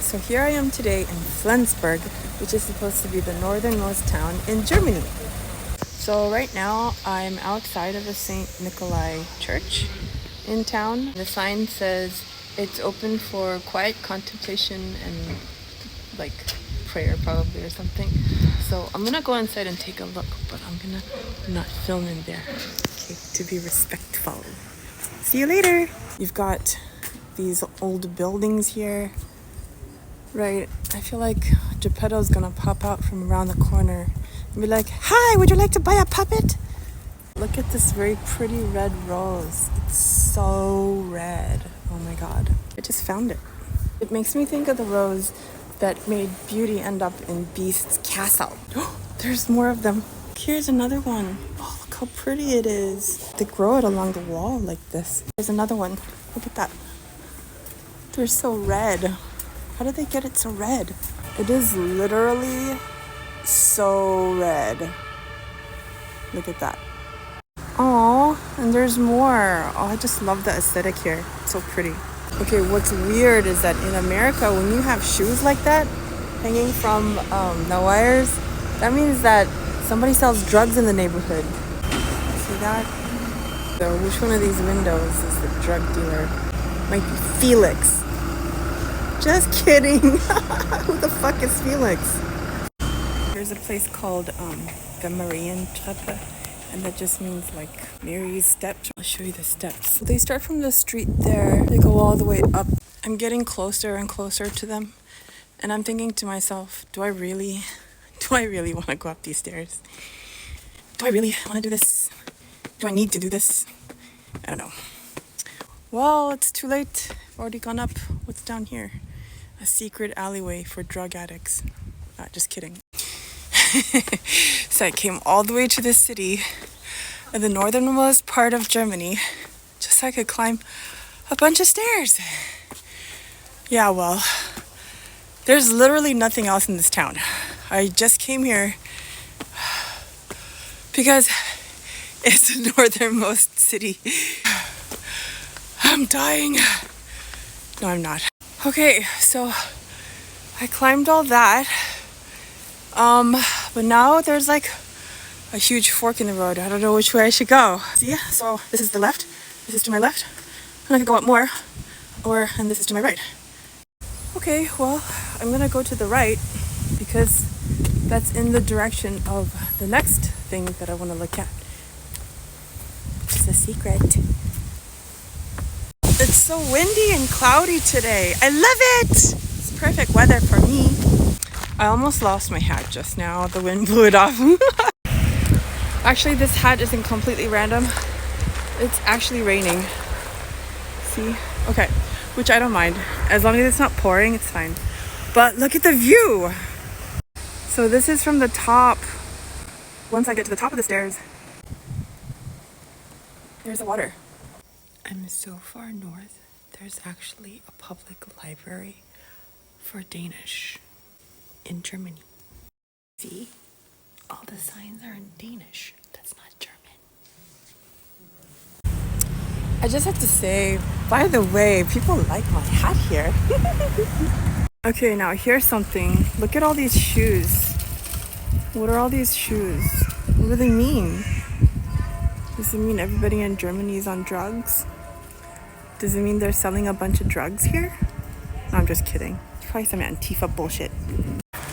So here I am today in Flensburg, which is supposed to be the northernmost town in Germany. So right now I'm outside of the St. Nikolai Church in town. The sign says it's open for quiet contemplation and like prayer probably or something. So I'm gonna go inside and take a look, but I'm gonna not film in there, okay, to be respectful. See you later. You've got these old buildings here. Right, I feel like Geppetto's gonna pop out from around the corner and be like, "Hi, would you like to buy a puppet?" Look at this very pretty red rose. It's so red. Oh my god. I just found it. It makes me think of the rose that made Beauty end up in Beast's castle. There's more of them. Here's another one. Oh, look how pretty it is. They grow it along the wall like this. There's another one. Look at that. They're so red. How did they get it so red? It is literally so red. Look at that. Oh, and there's more. Oh, I just love the aesthetic here. It's so pretty. Okay, what's weird is that in America, when you have shoes like that hanging from the wires, that means that somebody sells drugs in the neighborhood. See that? So which one of these windows is the drug dealer? Might be Felix. Just kidding. Who the fuck is Felix? There's a place called the Marientreppe, and that just means like Mary's steps. I'll show you the steps. They start from the street there. They go all the way up. I'm getting closer and closer to them, and I'm thinking to myself, do I really want to go up these stairs? Do I really want to do this? Do I need to do this? I don't know. Well, it's too late. I've already gone up. What's down here? A secret alleyway for drug addicts. Just kidding. So I came all the way to the city, in the northernmost part of Germany, just so I could climb a bunch of stairs. Yeah, well, there's literally nothing else in this town. I just came here because it's the northernmost city. I'm dying. No, I'm not. Okay, so I climbed all that. But now there's like a huge fork in the road. I don't know which way I should go. See? So this is the left. This is to my left. And I can go up more. And this is to my right. Okay, well, I'm gonna go to the right because that's in the direction of the next thing that I want to look at. It's a secret. It's so windy and cloudy today. I love it! It's perfect weather for me. I almost lost my hat just now. The wind blew it off. Actually, this hat isn't completely random. It's actually raining. See? Okay, which I don't mind. As long as it's not pouring, it's fine. But look at the view! So this is from the top. Once I get to the top of the stairs, there's the water. I'm so far north, there's actually a public library for Danish in Germany. See? All the signs are in Danish. That's not German. I just have to say, by the way, people like my hat here. Okay, now here's something. Look at all these shoes. What are all these shoes? What do they mean? Does it mean everybody in Germany is on drugs? Does it mean they're selling a bunch of drugs here? No, I'm just kidding. It's probably some Antifa bullshit.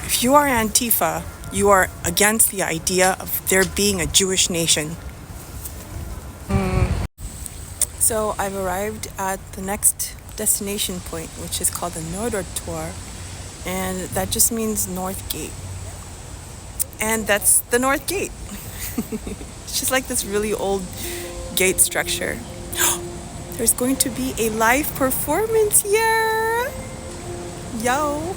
If you are Antifa, you are against the idea of there being a Jewish nation. So I've arrived at the next destination point, which is called the Nordertor, and that just means North Gate. And that's the North Gate. It's just like this really old gate structure. There's going to be a live performance here. Yo.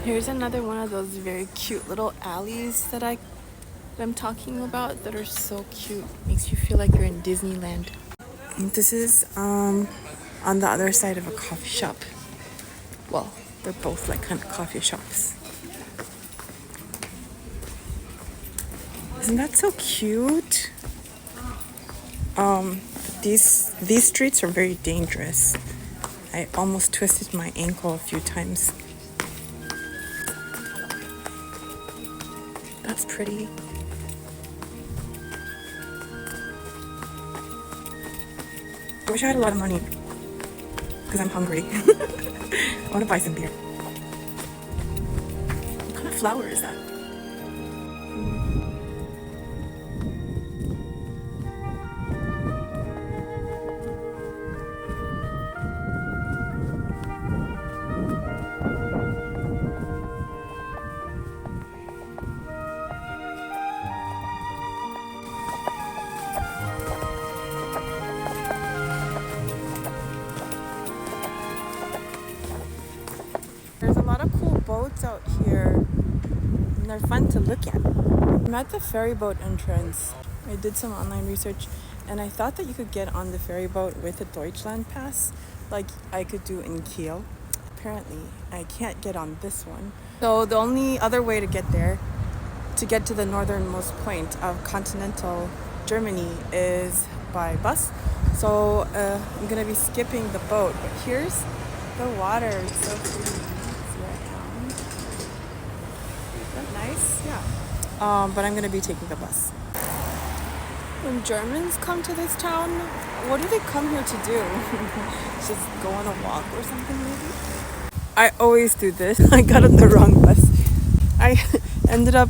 Here's another one of those very cute little alleys that I that I'm talking about that are so cute. Makes you feel like you're in Disneyland. And this is on the other side of a coffee shop. Well, they're both like kind of coffee shops. Isn't that so cute? These streets are very dangerous. I almost twisted my ankle a few times. That's pretty. I wish I had a lot of money because I'm hungry. I want to buy some beer. What kind of flower is that? There's a lot of cool boats out here, and they're fun to look at. I'm at the ferry boat entrance. I did some online research, and I thought that you could get on the ferry boat with a Deutschland pass, like I could do in Kiel. Apparently, I can't get on this one. So the only other way to get there, to get to the northernmost point of continental Germany, is by bus. So I'm gonna be skipping the boat, but here's the water. It's so pretty. Nice, yeah. But I'm gonna be taking the bus. When Germans come to this town, what do they come here to do? Just go on a walk or something maybe? I always do this. I got on the wrong bus. I ended up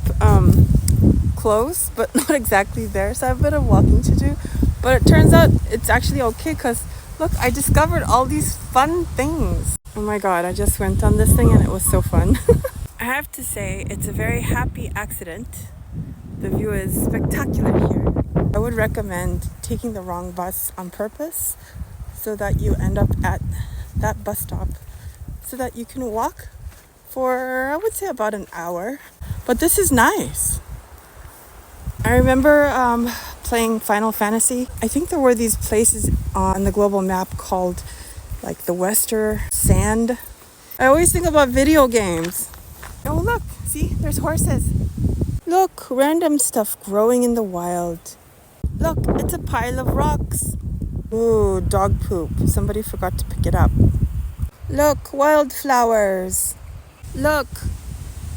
close, but not exactly there, so I have a bit of walking to do. But it turns out it's actually okay because look, I discovered all these fun things. Oh my god, I just went on this thing and it was so fun. I have to say, it's a very happy accident. The view is spectacular here. I would recommend taking the wrong bus on purpose so that you end up at that bus stop so that you can walk for, I would say, about an hour. But this is nice. I remember playing Final Fantasy. I think there were these places on the global map called like the Wester Sand. I always think about video games. Oh look, see, there's horses. Look, random stuff growing in the wild. Look, it's a pile of rocks. Ooh, dog poop. Somebody forgot to pick it up. Look, wildflowers. Look,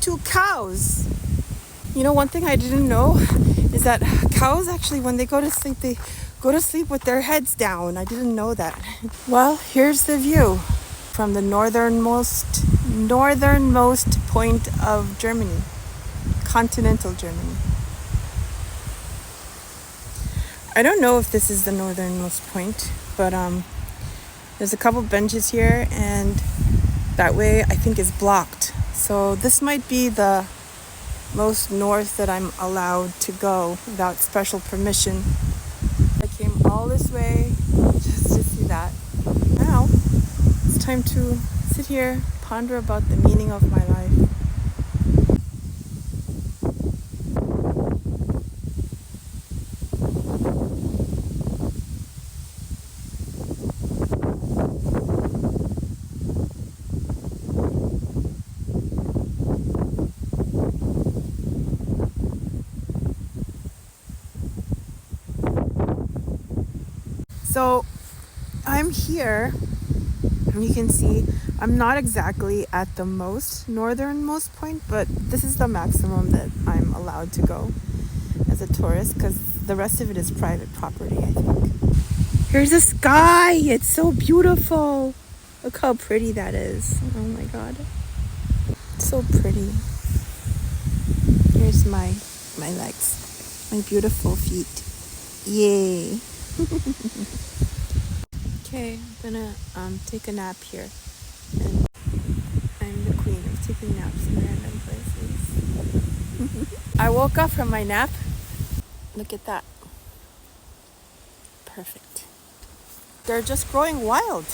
2 cows. You know, one thing I didn't know is that cows actually, when they go to sleep, they go to sleep with their heads down. I didn't know that. Well, here's the view from the northernmost point of Germany, continental Germany. I don't know if this is the northernmost point, but there's a couple benches here, and that way I think is blocked. So this might be the most north that I'm allowed to go without special permission. I came all this way just to see that. Now it's time to sit here, ponder about the meaning of my life. So I'm here, and you can see I'm not exactly at the most northernmost point, but this is the maximum that I'm allowed to go as a tourist because the rest of it is private property, I think. Here's the sky. It's so beautiful. Look how pretty that is. Oh my god. It's so pretty. Here's my legs. My beautiful feet. Yay. Okay, I'm gonna take a nap here. And I'm the queen of taking naps in random places. I woke up from my nap. Look at that. Perfect. They're just growing wild.